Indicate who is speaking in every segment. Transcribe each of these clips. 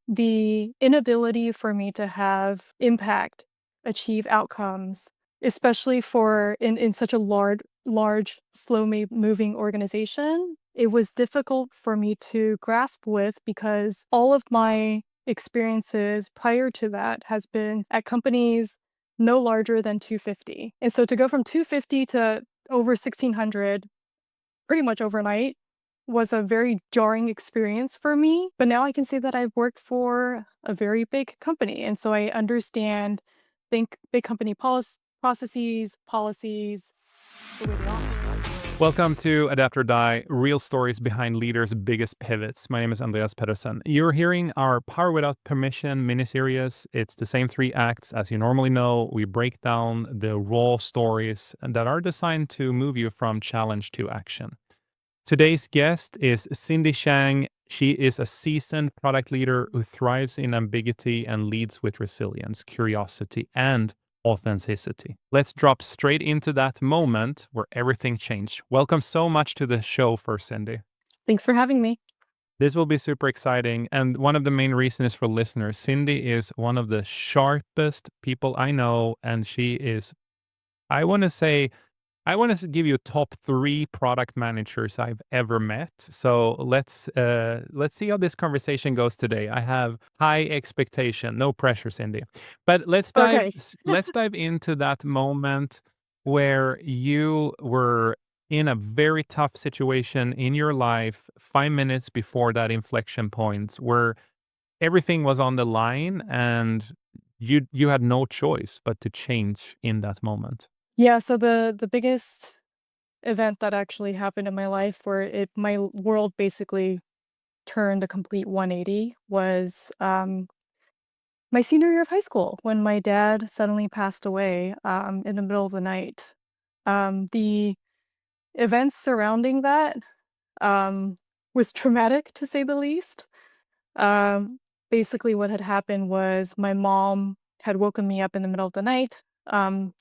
Speaker 1: the inability for me to have impact, achieve outcomes, especially for in such a large, moving organization, it was difficult for me to grasp with because all of my experiences prior to that has been at companies no larger than 250. And so to go from 250 to over 1,600 pretty much overnight was a very jarring experience for me. But now I can say that I've worked for a very big company. And so I understand big company processes, policies, the way they operate.
Speaker 2: Welcome to Adapt or Die, real stories behind leaders' biggest pivots. My name is Andreas Pedersen. You're hearing our Power Without Permission miniseries. It's the same 3 acts as you normally know. We break down the raw stories that are designed to move you from challenge to action. Today's guest is Cindy Chang. She is a seasoned product leader who thrives in ambiguity and leads with resilience, curiosity, and authenticity. Let's drop straight into that moment where everything changed. Welcome so much to the show first, Cindy.
Speaker 1: Thanks for having me.
Speaker 2: This will be super exciting. And one of the main reasons for listeners, Cindy is one of the sharpest people I know. And she is, I want to give you top 3 product managers I've ever met. So let's see how this conversation goes today. I have high expectation, no pressure, Cindy. But
Speaker 1: Okay.
Speaker 2: let's dive into that moment where you were in a very tough situation in your life 5 minutes before that inflection point where everything was on the line and you had no choice but to change in that moment.
Speaker 1: Yeah, so the biggest event that actually happened in my life where my world basically turned a complete 180 was my senior year of high school when my dad suddenly passed away in the middle of the night. The events surrounding that was traumatic to say the least. Um, Basically, what had happened was my mom had woken me up in the middle of the night.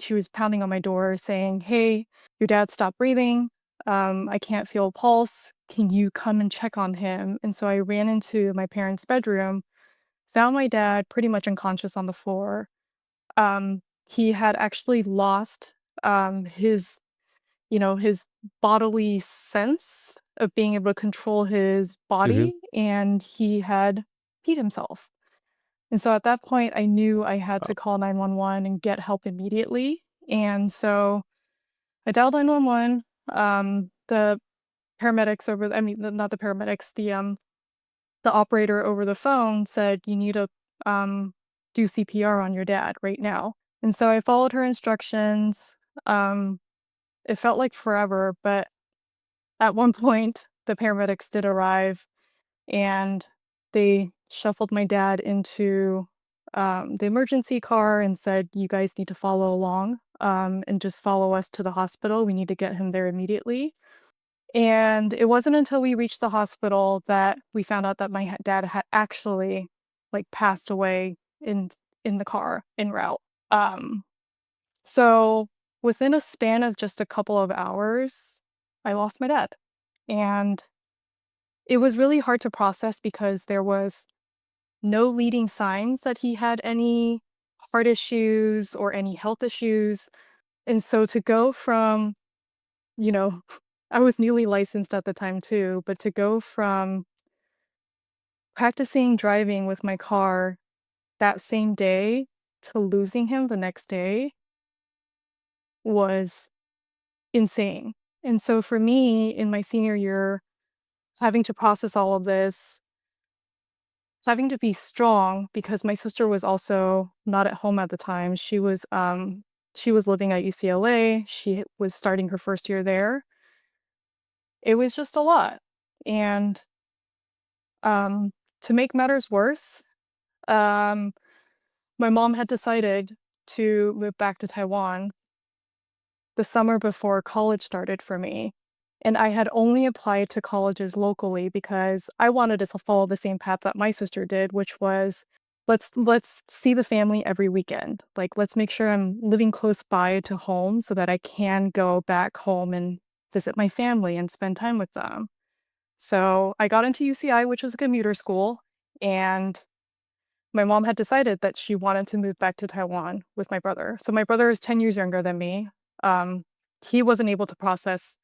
Speaker 1: She was pounding on my door saying, "Hey, your dad stopped breathing. I can't feel a pulse. Can you come and check on him?" And so I ran into my parents' bedroom, found my dad pretty much unconscious on the floor. He had actually lost his his bodily sense of being able to control his
Speaker 2: Mhm.
Speaker 1: body, and he had peed himself. And so at that point, I knew I had to call 911 and get help immediately. And so I dialed 911. The paramedics over, I mean, not the paramedics, the operator over the phone said, "You need to do CPR on your dad right now." And so I followed her instructions. Um, it felt like forever, but at one point, the paramedics did arrive, and they shuffled my dad into, the emergency car and said, "You guys need to follow along, and just follow us to the hospital. We need to get him there immediately." And it wasn't until we reached the hospital that we found out that my dad had actually, like, passed away in the car en route. Um, so within a span of just a couple of hours, I lost my dad. And it was really hard to process because there was no leading signs that he had any heart issues or any health issues. And so to go from, you know, I was newly licensed at the time too, but to go from practicing driving with my car that same day to losing him the next day was insane. And so for me in my senior year, having to process all of this, having to be strong because my sister was also not at home at the time. She was living at UCLA. She was starting her first year there. It was just a lot. And um to make matters worse, um my mom had decided to move back to Taiwan the summer before college started for me. And I had only applied to colleges locally because I wanted to follow the same path that my sister did, which was let's see the family every weekend. Like let's make sure I'm living close by to home so that I can go back home and visit my family and spend time with them. So I got into UCI, which was a commuter school, and my mom had decided that she wanted to move back to Taiwan with my brother. So my brother is 10 years younger than me. Um, he wasn't able to process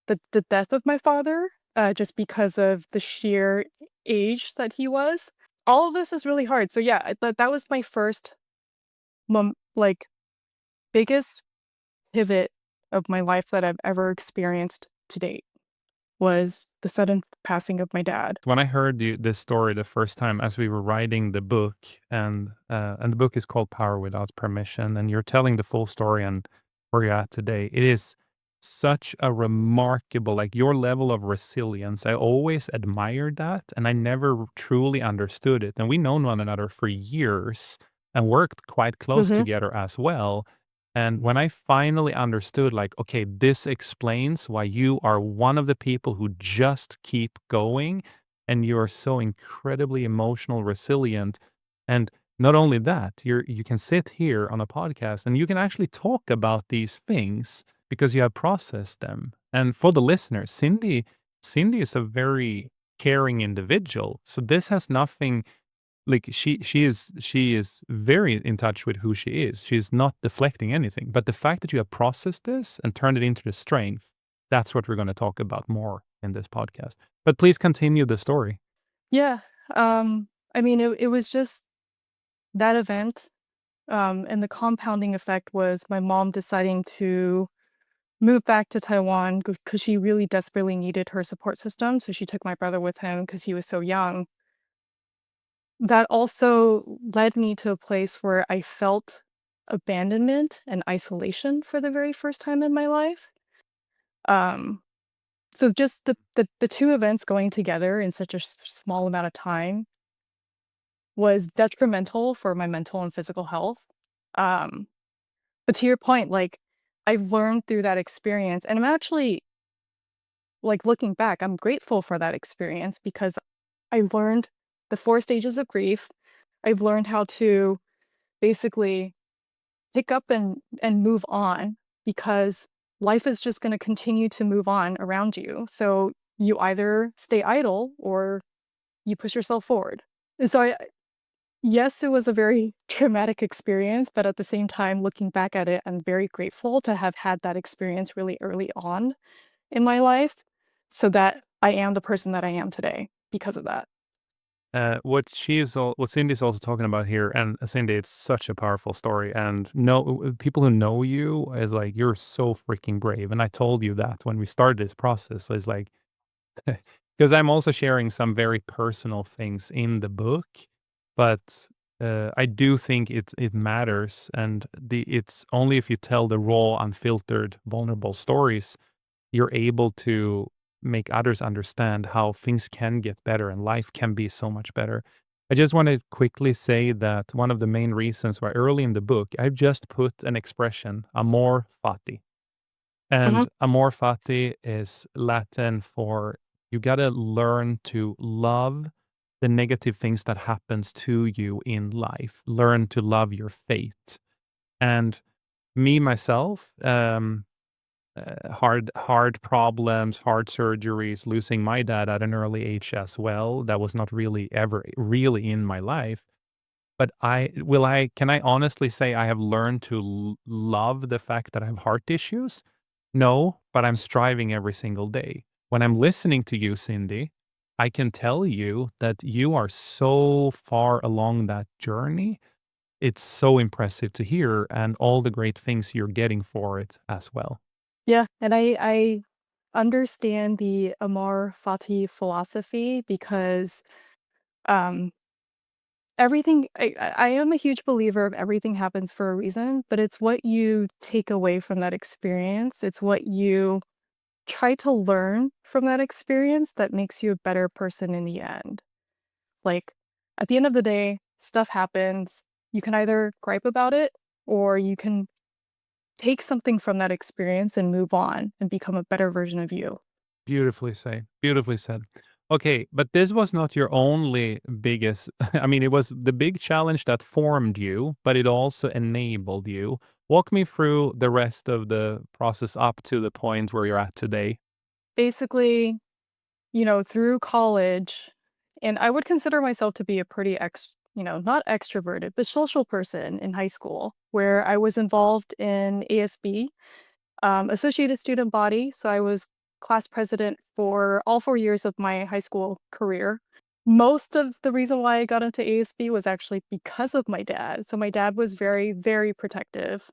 Speaker 1: the death of my father, just because of the sheer age that he was. All of this was really hard. So yeah, that was my first like biggest pivot of my life that I've ever experienced to date was the sudden passing of my dad.
Speaker 2: When I heard this story the first time as we were writing the book, and the book is called Power Without Permission, and you're telling the full story and where you're at today, it is such a remarkable, like your level of resilience. I always admired that, and I never truly understood it. And we known one another for years and worked quite close
Speaker 1: Mhm.
Speaker 2: together as well. And when I finally understood, like, okay, this explains why you are one of the people who just keep going and you're so incredibly emotional, resilient. And not only that, you can sit here on a podcast and you can actually talk about these things because you have processed them. And for the listeners, Cindy is a very caring individual. So this has nothing, like she is very in touch with who she is. She's not deflecting anything. But the fact that you have processed this and turned it into the strength, that's what we're going to talk about more in this podcast. But please continue the story.
Speaker 1: Yeah. I mean, it was just that event, and the compounding effect was my mom deciding to move back to Taiwan because she really desperately needed her support system. So she took my brother with him because he was so young. That also led me to a place where I felt abandonment and isolation for the very first time in my life. Um, so just the two events going together in such a small amount of time was detrimental for my mental and physical health. Um, but to your point, like, I've learned through that experience, and I'm actually, like, looking back, I'm grateful for that experience because I learned the 4 stages of grief. I've learned how to basically pick up and move on because life is just gonna continue to move on around you. So you either stay idle or you push yourself forward. And so yes, it was a very traumatic experience, but at the same time, looking back at it, I'm very grateful to have had that experience really early on in my life so that I am the person that I am today because of that.
Speaker 2: What Cindy's also talking about here, and Cindy, it's such a powerful story. And no, people who know you is like you're so freaking brave. And I told you that when we started this process, is like because I'm also sharing some very personal things in the book, but I do think it matters, and it's only if you tell the raw, unfiltered, vulnerable stories you're able to make others understand how things can get better and life can be so much better. I just want to quickly say that one of the main reasons why early in the book I've just put an expression, amor fati.
Speaker 1: Mhm.
Speaker 2: And amor fati is Latin for you got to learn to love the negative things that happens to you in life. Learn to love your fate. And me myself, hard problems, hard surgeries, losing my dad at an early age as well. That was not really ever really in my life. But can I honestly say I have learned to love the fact that I have heart issues? No, but I'm striving every single day. When I'm listening to you, Cindy, I can tell you that you are so far along that journey. It's so impressive to hear and all the great things you're getting for it as well.
Speaker 1: Yeah, and I understand the amor fati philosophy because, um, everything I am a huge believer of everything happens for a reason, but it's what you take away from that experience. It's what you try to learn from that experience that makes you a better person in the end. Like, at the end of the day, stuff happens. You can either gripe about it or you can take something from that experience and move on and become a better version of you.
Speaker 2: Beautifully said. Beautifully said. Okay, but this was not your only biggest. I mean, it was the big challenge that formed you, but it also enabled you. Walk me through the rest of the process up to the point where you're at today.
Speaker 1: Basically, through college, and I would consider myself to be a pretty not extroverted, but social person in high school where I was involved in ASB, Associated Student Body. So I was class president for all 4 years of my high school career. Most of the reason why I got into ASB was actually because of my dad. So my dad was very, very protective.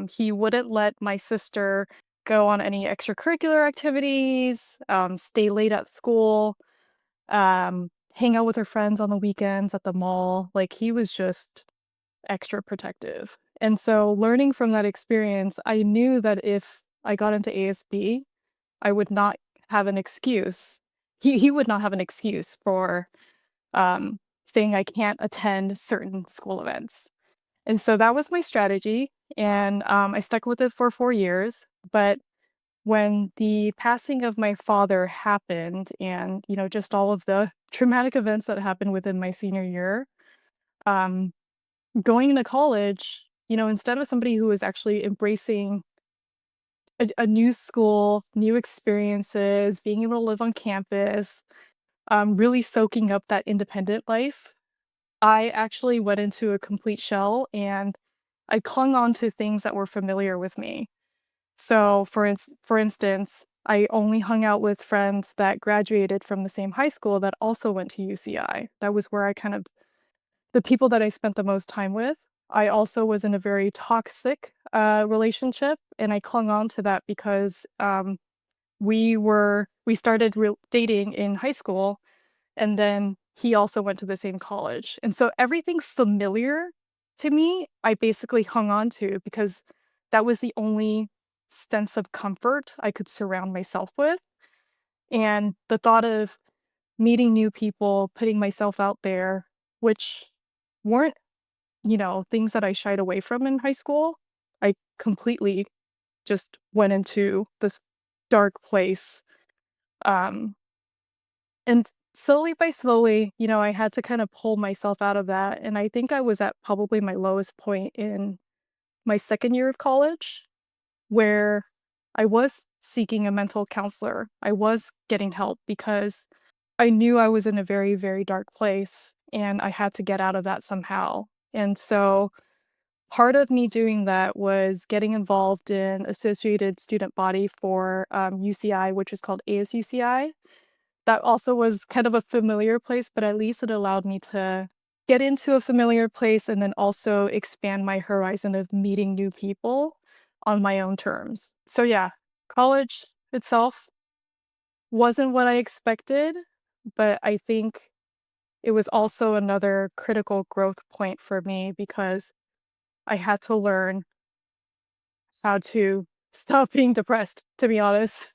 Speaker 1: He wouldn't let my sister go on any extracurricular activities, stay late at school, hang out with her friends on the weekends at the mall. Like he was just extra protective. And so learning from that experience, I knew that if I got into ASB, I would not have an excuse. He would not have an excuse for saying I can't attend certain school events. And so that was my strategy. And I stuck with it for 4 years. But when the passing of my father happened and, just all of the traumatic events that happened within my senior year, um, going into college, instead of somebody who was actually embracing a new school, new experiences, being able to live on campus, really soaking up that independent life, I actually went into a complete shell and I clung on to things that were familiar with me. So, for instance, I only hung out with friends that graduated from the same high school that also went to UCI. That was where I kind of the people that I spent the most time with. I also was in a very toxic, relationship, and I clung on to that because, we started real dating in high school, and then he also went to the same college, and so everything familiar to me, I basically hung on to because that was the only sense of comfort I could surround myself with, and the thought of meeting new people, putting myself out there, which weren't, things that I shied away from in high school, I completely just went into this dark place, um and slowly by slowly, I had to kind of pull myself out of that, and I think I was at probably my lowest point in my second year of college, where I was seeking a mental counselor. I was getting help because I knew I was in a very, very dark place, and I had to get out of that somehow. And so part of me doing that was getting involved in Associated Student Body for, UCI, which is called ASUCI. That also was kind of a familiar place, but at least it allowed me to get into a familiar place and then also expand my horizon of meeting new people on my own terms. So yeah, college itself wasn't what I expected, but I think it was also another critical growth point for me because I had to learn how to stop being depressed, to be honest.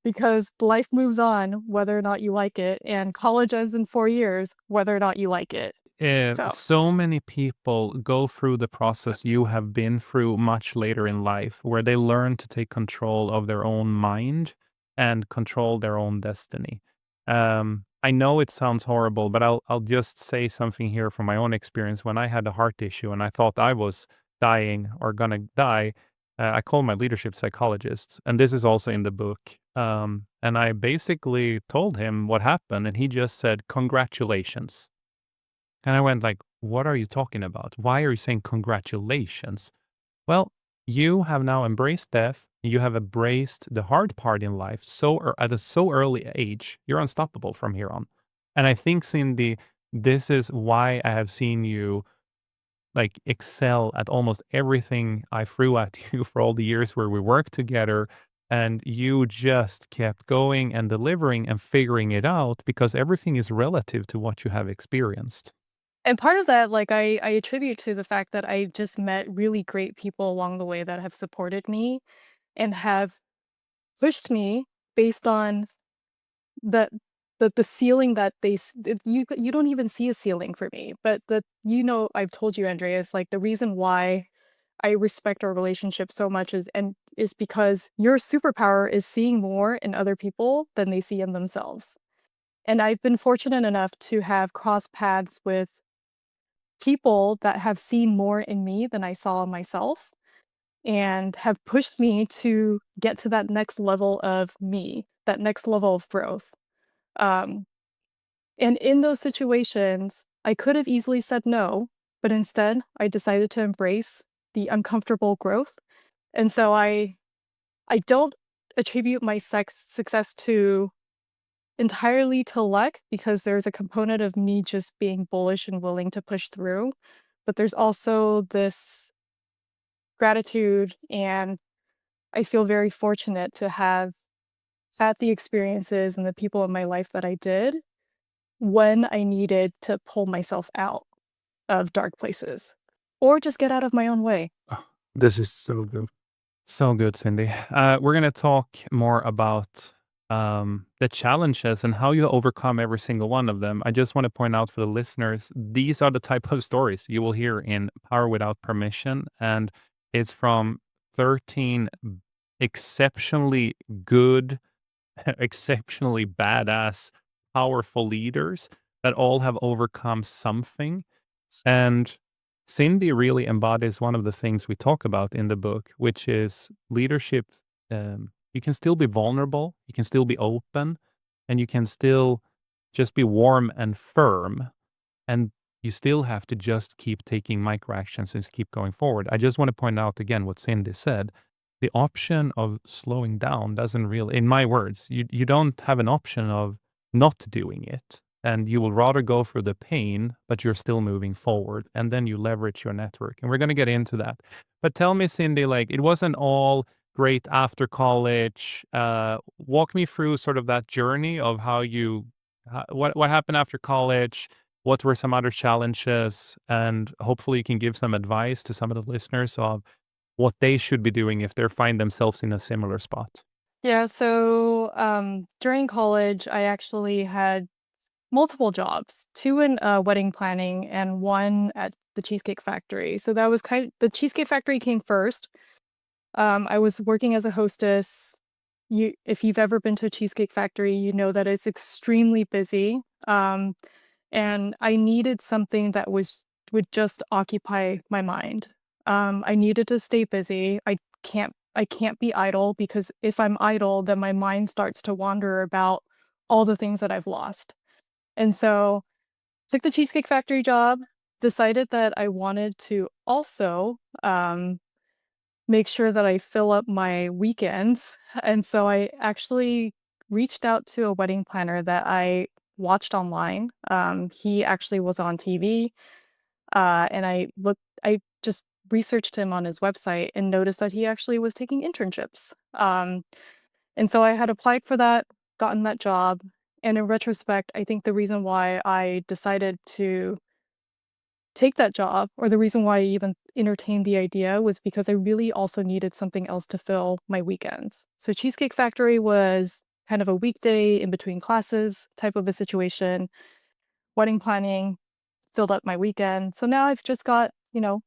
Speaker 1: Because life moves on whether or not you like it, and college ends in 4 years whether or not you like it. So
Speaker 2: So many people go through the process you have been through much later in life, where they learn to take control of their own mind and control their own destiny. I know it sounds horrible, but I'll just say something here from my own experience. When I had a heart issue and I thought I was dying or gonna die, I called my leadership psychologist, and this is also in the book. And I basically told him what happened, and he just said, "Congratulations." And I went like, "What are you talking about? Why are you saying congratulations?" Well, you have now embraced death. You have embraced the hard part in life at a so early age. You're unstoppable from here on. And I think, Cindy, this is why I have seen you like excel at almost everything I threw at you for all the years where we worked together. And you just kept going and delivering and figuring it out because everything is relative to what you have experienced.
Speaker 1: and part of that, like, I attribute to the fact that I just met really great people along the way that have supported me and have pushed me based on the the ceiling that you don't even see a ceiling for me, but I've told you, Andreas, like, the reason why I respect our relationship so much is because your superpower is seeing more in other people than they see in themselves. And I've been fortunate enough to have crossed paths with people that have seen more in me than I saw in myself and have pushed me to get to that next level of me, that next level of growth. Um, and in those situations, I could have easily said no, but instead I decided to embrace the uncomfortable growth. And so I don't attribute my success to entirely to luck, because there's a component of me just being bullish and willing to push through. But there's also this gratitude, and I feel very fortunate to have had the experiences and the people in my life that I did when I needed to pull myself out of dark places or just get out of my own way.
Speaker 2: Oh, this is so good. So good, Cindy. We're going to talk more about the challenges and how you overcome every single one of them. I just want to point out for the listeners, these are the type of stories you will hear in Power Without Permission. And it's from 13 exceptionally good, exceptionally badass, powerful leaders that all have overcome something. And Cindy really embodies one of the things we talk about in the book, which is leadership. You can still be vulnerable, you can still be open, and you can still just be warm and firm. And you still have to just keep taking micro actions and keep going forward. I just want to point out again what Cindy said. The option of slowing down doesn't really, in my words, you don't have an option of not doing it. And you will rather go through the pain, but you're still moving forward. And then you leverage your network. And we're going to get into that. But tell me, Cindy, like it wasn't all great after college. Walk me through sort of that journey of how you, what happened after college, what were some other challenges, and hopefully you can give some advice to some of the listeners of what they should be doing if they find themselves in a similar spot.
Speaker 1: Yeah, so during college, I actually had multiple jobs, two in wedding planning and one at the Cheesecake Factory. So that was the Cheesecake Factory came first. I was working as a hostess. If you've ever been to a Cheesecake Factory, you know that it's extremely busy. And I needed something that would just occupy my mind. I needed to stay busy. I can't be idle, because if I'm idle, then my mind starts to wander about all the things that I've lost. And so took the Cheesecake Factory job, decided that I wanted to also make sure that I fill up my weekends. And so I actually reached out to a wedding planner that I watched online. He actually was on TV, and I just researched him on his website and noticed that he actually was taking internships. And so I had applied for that, gotten that job. And in retrospect, I think the reason why I decided to take that job, or the reason why I even entertained the idea, was because I really also needed something else to fill my weekends. So Cheesecake Factory was kind of a weekday in between classes type of a situation. Wedding planning filled up my weekend. So now I've just got,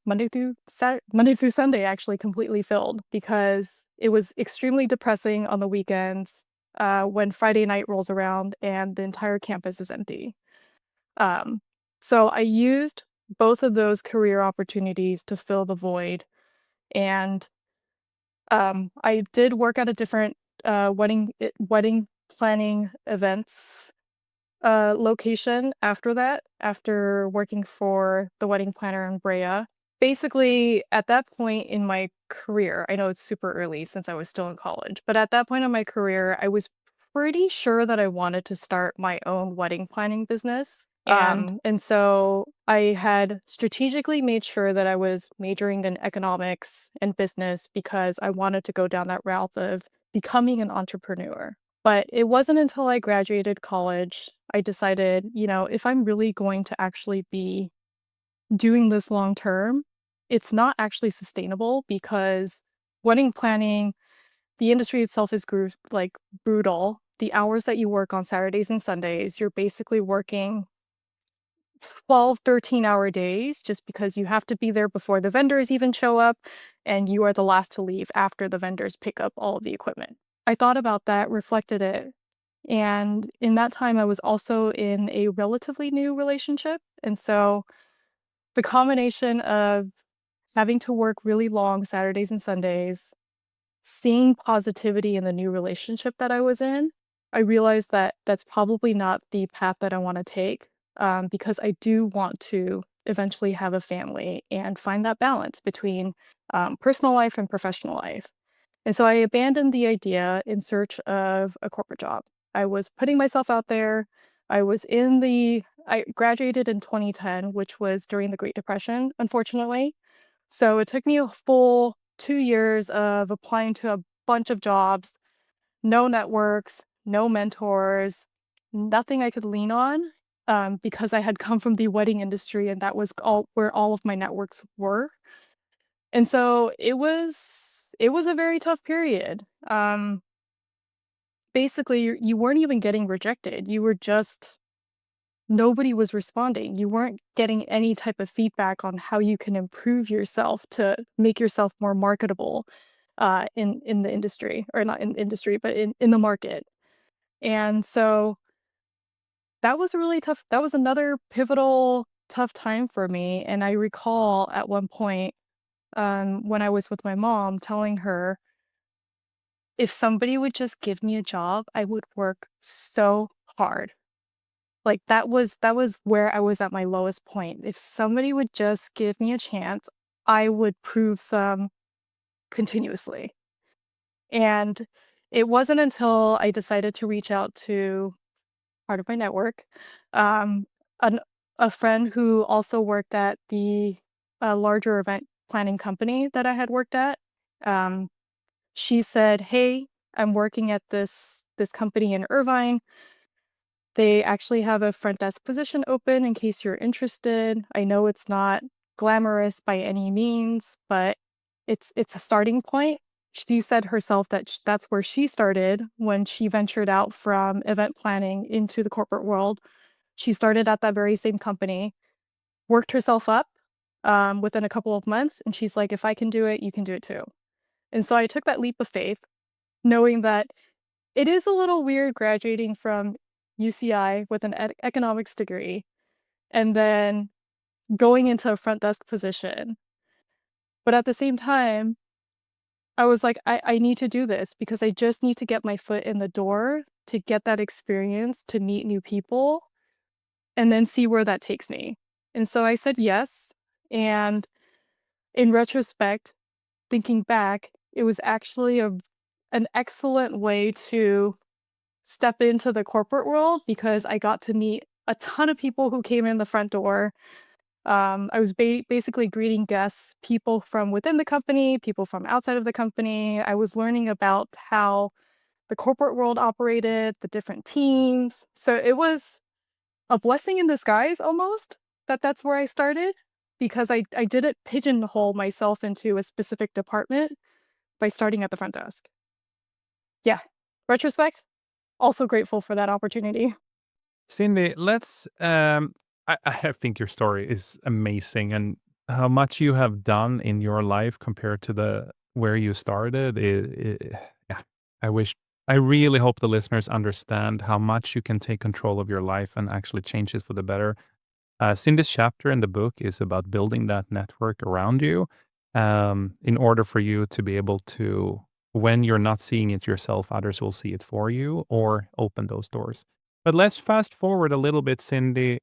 Speaker 1: Monday through Sunday actually completely filled, because it was extremely depressing on the weekends when Friday night rolls around and the entire campus is empty. Um, so I used both of those career opportunities to fill the void. And I did work at a different wedding planning events location after that, after working for the wedding planner in Brea. Basically, at that point in my career, I know it's super early since I was still in college, but at that point in my career, I was pretty sure that I wanted to start my own wedding planning business. And so I had strategically made sure that I was majoring in economics and business, because I wanted to go down that route of becoming an entrepreneur. But it wasn't until I graduated college, I decided, if I'm really going to actually be doing this long term, it's not actually sustainable, because wedding planning, the industry itself is brutal. The hours that you work on Saturdays and Sundays, you're basically working 12, 13-hour days, just because you have to be there before the vendors even show up, and you are the last to leave after the vendors pick up all of the equipment. I thought about that, reflected it, and in that time, I was also in a relatively new relationship. And so the combination of having to work really long Saturdays and Sundays, seeing positivity in the new relationship that I was in, I realized that that's probably not the path that I want to take. because I do want to eventually have a family and find that balance between personal life and professional life. And so I abandoned the idea in search of a corporate job. I was putting myself out there. I graduated in 2010, which was during the Great Depression, unfortunately. So it took me a full 2 years of applying to a bunch of jobs, no networks, no mentors, nothing I could lean on, because I had come from the wedding industry and that was all where all of my networks were. And so it was a very tough period. Basically, you weren't even getting rejected. You were just nobody was responding. You weren't getting any type of feedback on how you can improve yourself to make yourself more marketable, in the industry, or not in industry, but in the market. And so that was another pivotal tough time for me. And I recall at one point, when I was with my mom, telling her, if somebody would just give me a job, I would work so hard. Like, that was where I was at my lowest point. If somebody would just give me a chance, I would prove them continuously. And it wasn't until I decided to reach out to part of my network, um, an a friend who also worked at the, larger event planning company that I had worked at. um, she said, "Hey, I'm working at this company in Irvine. They actually have a front desk position open in case you're interested. I know it's not glamorous by any means, but it's a starting point." She said herself that that's where she started when she ventured out from event planning into the corporate world. She started at that very same company, worked herself up, within a couple of months, and she's like, "If I can do it, you can do it too." And so I took that leap of faith, knowing that it is a little weird graduating from UCI with an economics degree and then going into a front desk position. But at the same time, I was like, I need to do this because I just need to get my foot in the door to get that experience, to meet new people, and then see where that takes me. And so I said yes. And in retrospect, thinking back, it was actually an excellent way to step into the corporate world because I got to meet a ton of people who came in the front door. I was basically greeting guests, people from within the company, people from outside of the company. I was learning about how the corporate world operated, the different teams. So it was a blessing in disguise almost that that's where I started because I didn't pigeonhole myself into a specific department by starting at the front desk. Yeah. Retrospect, also grateful for that opportunity.
Speaker 2: Cindy, let's. I think your story is amazing, and how much you have done in your life compared to the where you started. Yeah, I wish. I really hope the listeners understand how much you can take control of your life and actually change it for the better. Cindy's chapter in the book is about building that network around you, in order for you to be able to, when you're not seeing it yourself, others will see it for you or open those doors. But let's fast forward a little bit, Cindy,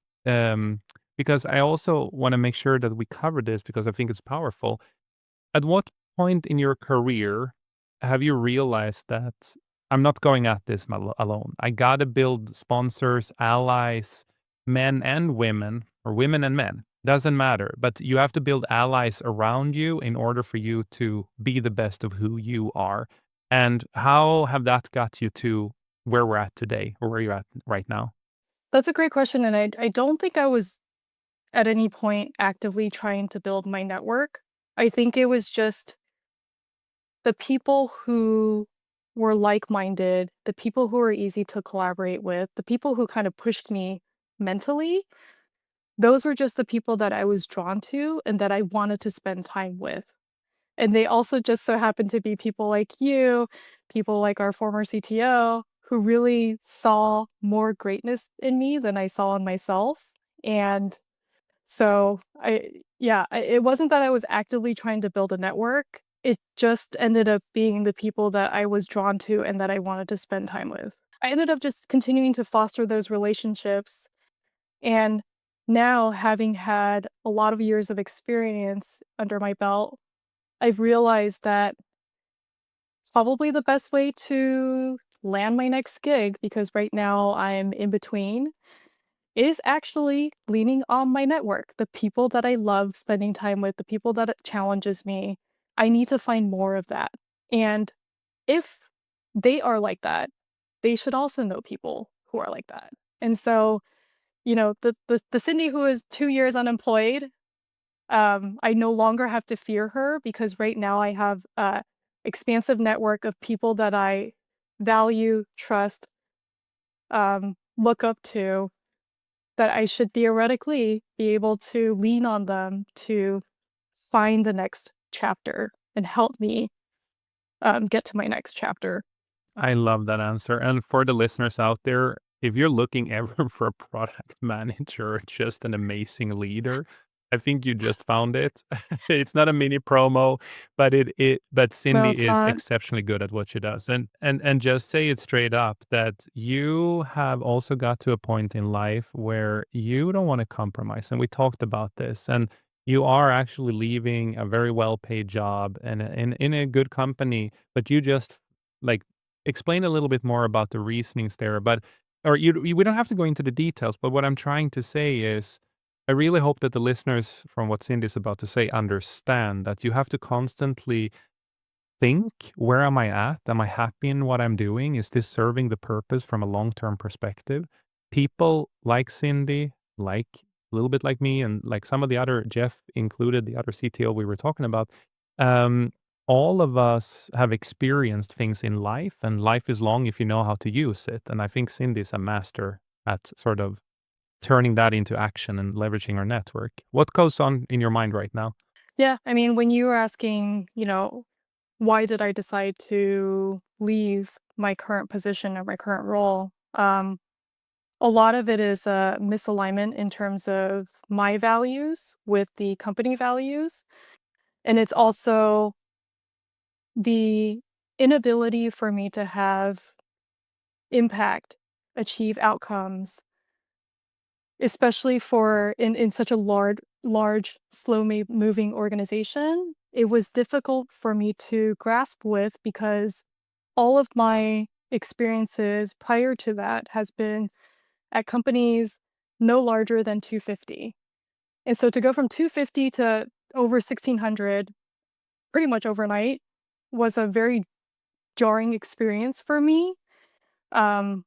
Speaker 2: because I also want to make sure that we cover this because I think it's powerful. At what point in your career have you realized that I'm not going at this alone? I got to build sponsors, allies, men and women, or women and men. Doesn't matter. But you have to build allies around you in order for you to be the best of who you are. And how have that got you to where we're at today or where you're at right now?
Speaker 1: That's a great question, and I don't think I was at any point actively trying to build my network. I think it was just the people who were like-minded, the people who were easy to collaborate with, the people who kind of pushed me mentally. Those were just the people that I was drawn to and that I wanted to spend time with. And they also just so happened to be people like you, people like our former CTO, who really saw more greatness in me than I saw in myself. And so it wasn't that I was actively trying to build a network. It just ended up being the people that I was drawn to and that I wanted to spend time with. I ended up just continuing to foster those relationships And now, having had a lot of years of experience under my belt, I've realized that probably the best way to land my next gig, because right now I'm in between, is actually leaning on my network, the people that I love spending time with, the people that it challenges me. I need to find more of that. And if they are like that, they should also know people who are like that. And so, the Cindy who is 2 years unemployed, I no longer have to fear her because right now I have a expansive network of people that I value, trust, look up to, that I should theoretically be able to lean on them to find the next chapter and help me, get to my next chapter.
Speaker 2: I love that answer. And for the listeners out there, if you're looking ever for a product manager or just an amazing leader, I think you just found it. It's not a mini promo, but but
Speaker 1: No,
Speaker 2: Cindy
Speaker 1: it's
Speaker 2: is
Speaker 1: not.
Speaker 2: exceptionally good at what she does. And just say it straight up that you have also got to a point in life where you don't want to compromise. And we talked about this. And you are actually leaving a very well paid job and in a good company, but you just like explain a little bit more about the reasonings there, but or we don't have to go into the details, but what I'm trying to say is I really hope that the listeners from what Cindy's about to say understand that you have to constantly think, where am I at? Am I happy in what I'm doing? Is this serving the purpose from a long-term perspective? People like Cindy, like a little bit like me, and like some of the other, Jeff included, the other CTO we were talking about, um, all of us have experienced things in life, and life is long if you know how to use it. And I think Cindy's a master at sort of turning that into action and leveraging our network. What goes on in your mind right now?
Speaker 1: Yeah, I mean, when you were asking, why did I decide to leave my current position or my current role, a lot of it is a misalignment in terms of my values with the company values, and it's also the inability for me to have impact, achieve outcomes, especially for in such a large, moving organization. It was difficult for me to grasp with because all of my experiences prior to that has been at companies no larger than 250. And so to go from 250 to over 1,600 pretty much overnight was a very jarring experience for me. Um,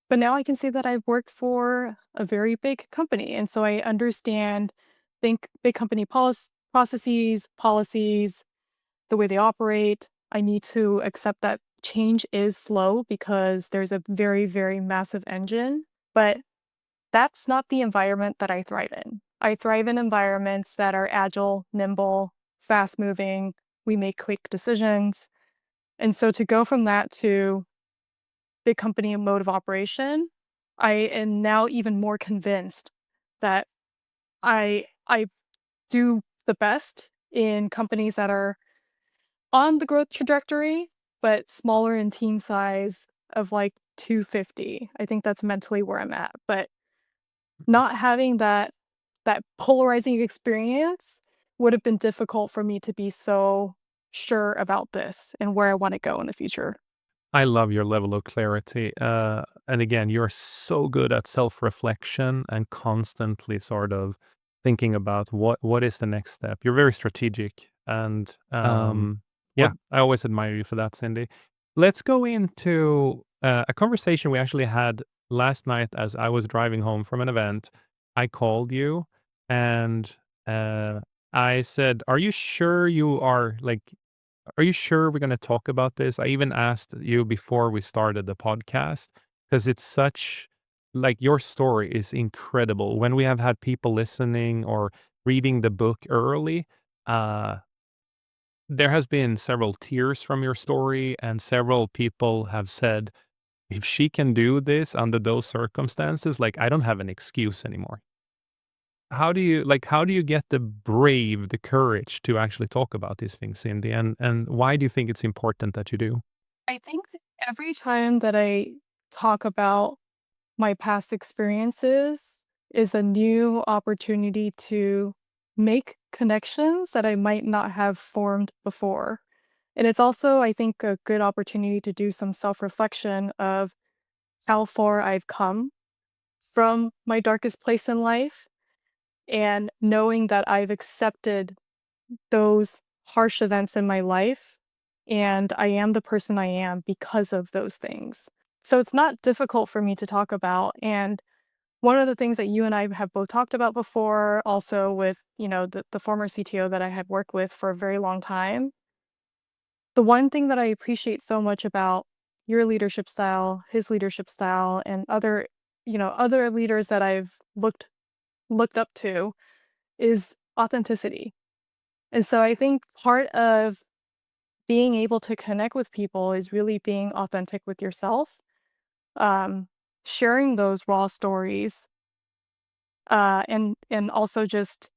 Speaker 1: but now I can say that I've worked for a very big company, and so I understand big company processes, policies, the way they operate. I need to accept that change is slow because there's a very, very massive engine, but that's not the environment that I thrive in. I thrive in environments that are agile, nimble, fast moving. We make quick decisions. And so to go from that to big company and mode of operation, I am now even more convinced that I do the best in companies that are on the growth trajectory, but smaller in team size of like 250. I think that's mentally where I'm at. But not having that polarizing experience would have been difficult for me to be so sure about this and where I want to go in the future.
Speaker 2: I love your level of clarity. And again, you're so good at self-reflection and constantly sort of thinking about what is the next step. You're very strategic. And
Speaker 3: What
Speaker 2: yeah, I always admire you for that, Cindy. Let's go into a conversation we actually had last night as I was driving home from an event. I called you and I said, "Are you sure you are like are you sure we're going to talk about this?" I even asked you before we started the podcast because it's such like your story is incredible. When we have had people listening or reading the book early, uh, there has been several tears from your story, and several people have said, if she can do this under those circumstances, like I don't have an excuse anymore. How do you get the brave, the courage to actually talk about these things, Cindy? And why do you think it's important that you do?
Speaker 1: I think that every time that I talk about my past experiences, is a new opportunity to make connections that I might not have formed before. And it's also, I think, a good opportunity to do some self-reflection of how far I've come from my darkest place in life, and knowing that I've accepted those harsh events in my life, and I am the person I am because of those things. So it's not difficult for me to talk about, and one of the things that you and I have both talked about before, also with, the former CTO that I had worked with for a very long time, the one thing that I appreciate so much about your leadership style, his leadership style, and other leaders that I've looked up to is authenticity. And so I think part of being able to connect with people is really being authentic with yourself, um, sharing those raw stories, and also just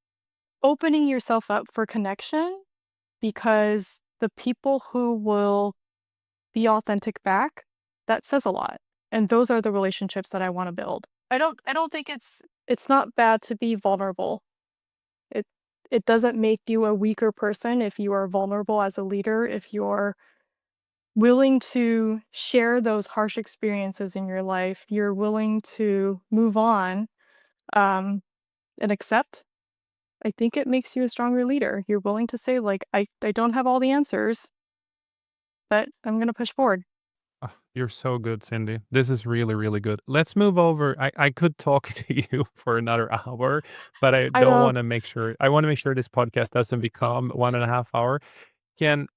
Speaker 1: opening yourself up for connection, because the people who will be authentic back, that says a lot. And those are the relationships that I want to build. I don't think it's not bad to be vulnerable. It it doesn't make you a weaker person if you are vulnerable as a leader, if you're willing to share those harsh experiences in your life, you're willing to move on, um, and accept. I think it makes you a stronger leader. You're willing to say, like, I don't have all the answers, but I'm gonna push forward.
Speaker 2: Ah, you're so good, Cindy. This is really, really good. Let's move over. I could talk to you for another hour, but I
Speaker 1: I
Speaker 2: don't
Speaker 1: know.
Speaker 2: want to make sure. I want to make sure this podcast doesn't become 1.5 hour. Can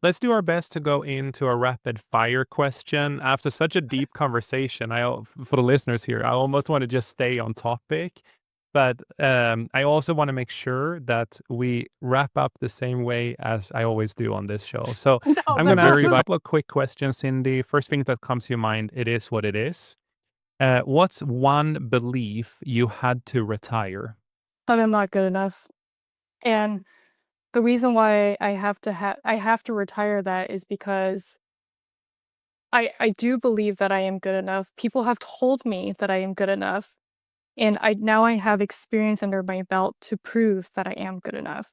Speaker 2: let's do our best to go into a rapid fire question after such a deep conversation. For the listeners here, I almost want to just stay on topic, but I also want to make sure that we wrap up the same way as I always do on this show. So
Speaker 1: No,
Speaker 2: I'm going
Speaker 1: that's
Speaker 2: to ask you a
Speaker 1: absolutely
Speaker 2: couple of quick questions, Cindy. First thing that comes to your mind, it is what it is. What's one belief you had to retire?
Speaker 1: that I'm not good enough. And the reason why I have to retire that is because I do believe that I am good enough. People have told me that I am good enough, and I have experience under my belt to prove that I am good enough.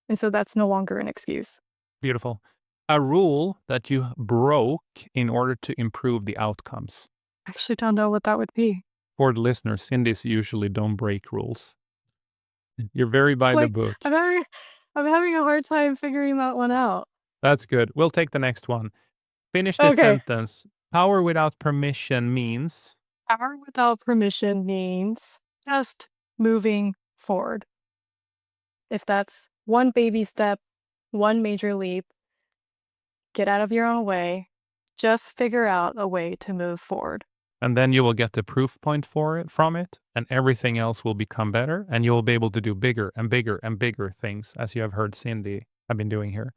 Speaker 1: And so that's no longer an excuse.
Speaker 2: Beautiful. A rule that you broke in order to improve the outcomes.
Speaker 1: I actually don't know what that would be.
Speaker 2: For the listeners, Cindy's usually don't break rules. You're very by the
Speaker 1: Like,
Speaker 2: book.
Speaker 1: I'm having a hard time figuring that one out.
Speaker 2: That's good. We'll take the next one. Finish this
Speaker 1: Okay.
Speaker 2: sentence. Power without permission means.
Speaker 1: Power without permission means just moving forward. If that's one baby step, one major leap, get out of your own way, just figure out a way to move forward.
Speaker 2: And then you will get the proof point for it from it, and everything else will become better, and you will be able to do bigger and bigger and bigger things, as you have heard Cindy have been doing here.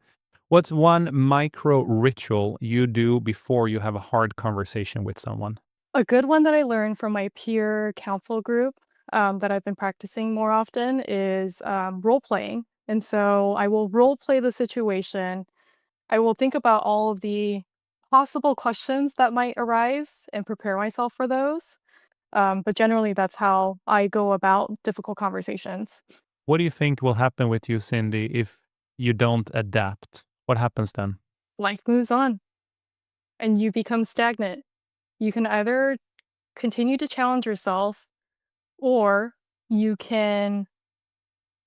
Speaker 2: What's one micro ritual you do before you have a hard conversation with someone?
Speaker 1: A good one that I learned from my peer council group, that I've been practicing more often is role playing. And so I will role play the situation. I will think about all of the possible questions that might arise and prepare myself for those. But generally, that's how I go about difficult conversations.
Speaker 2: What do you think will happen with you, Cindy, if you don't adapt? What happens then?
Speaker 1: Life moves on and you become stagnant. You can either continue to challenge yourself, or you can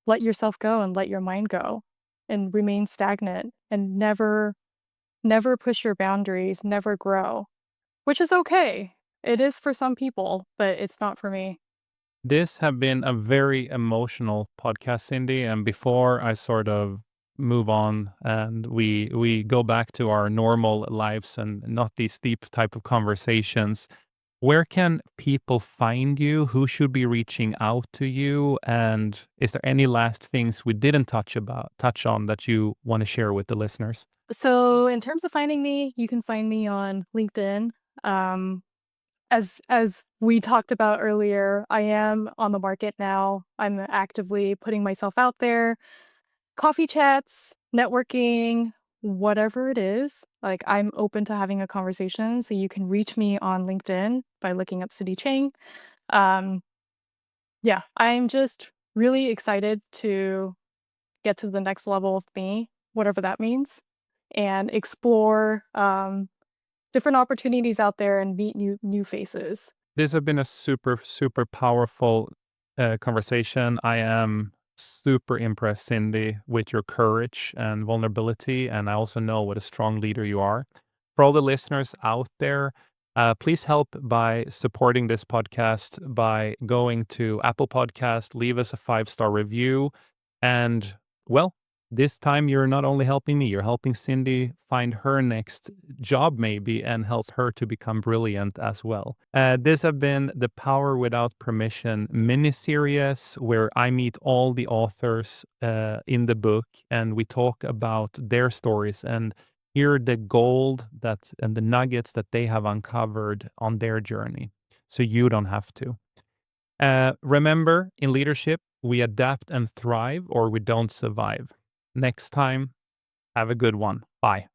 Speaker 1: let yourself go and let your mind go and remain stagnant and never push your boundaries, never grow, which is okay. It is for some people, but it's not for me.
Speaker 2: This have been a very emotional podcast, Cindy. And before I sort of move on and we go back to our normal lives and not these deep type of conversations, where can people find you? Who should be reaching out to you? And is there any last things we didn't touch on that you want to share with the listeners?
Speaker 1: So, in terms of finding me, you can find me on LinkedIn. Um, as we talked about earlier, I am on the market now. I'm actively putting myself out there. Coffee chats, networking, whatever it is, like, I'm open to having a conversation, so you can reach me on LinkedIn by looking up City Chang. Um, Yeah, I'm just really excited to get to the next level of me, whatever that means, and explore different opportunities out there and meet new faces.
Speaker 2: This has been a super, super powerful conversation. I am super impressed, Cindy, with your courage and vulnerability. And I also know what a strong leader you are. For all the listeners out there, please help by supporting this podcast by going to Apple Podcast, leave us a 5-star review. And well, this time you're not only helping me, you're helping Cindy find her next job maybe and help her to become brilliant as well. This have been the Power Without Permission mini-series where I meet all the authors in the book and we talk about their stories and hear the gold that and the nuggets that they have uncovered on their journey. So you don't have to. Remember, in leadership, we adapt and thrive or we don't survive. Next time, have a good one. Bye.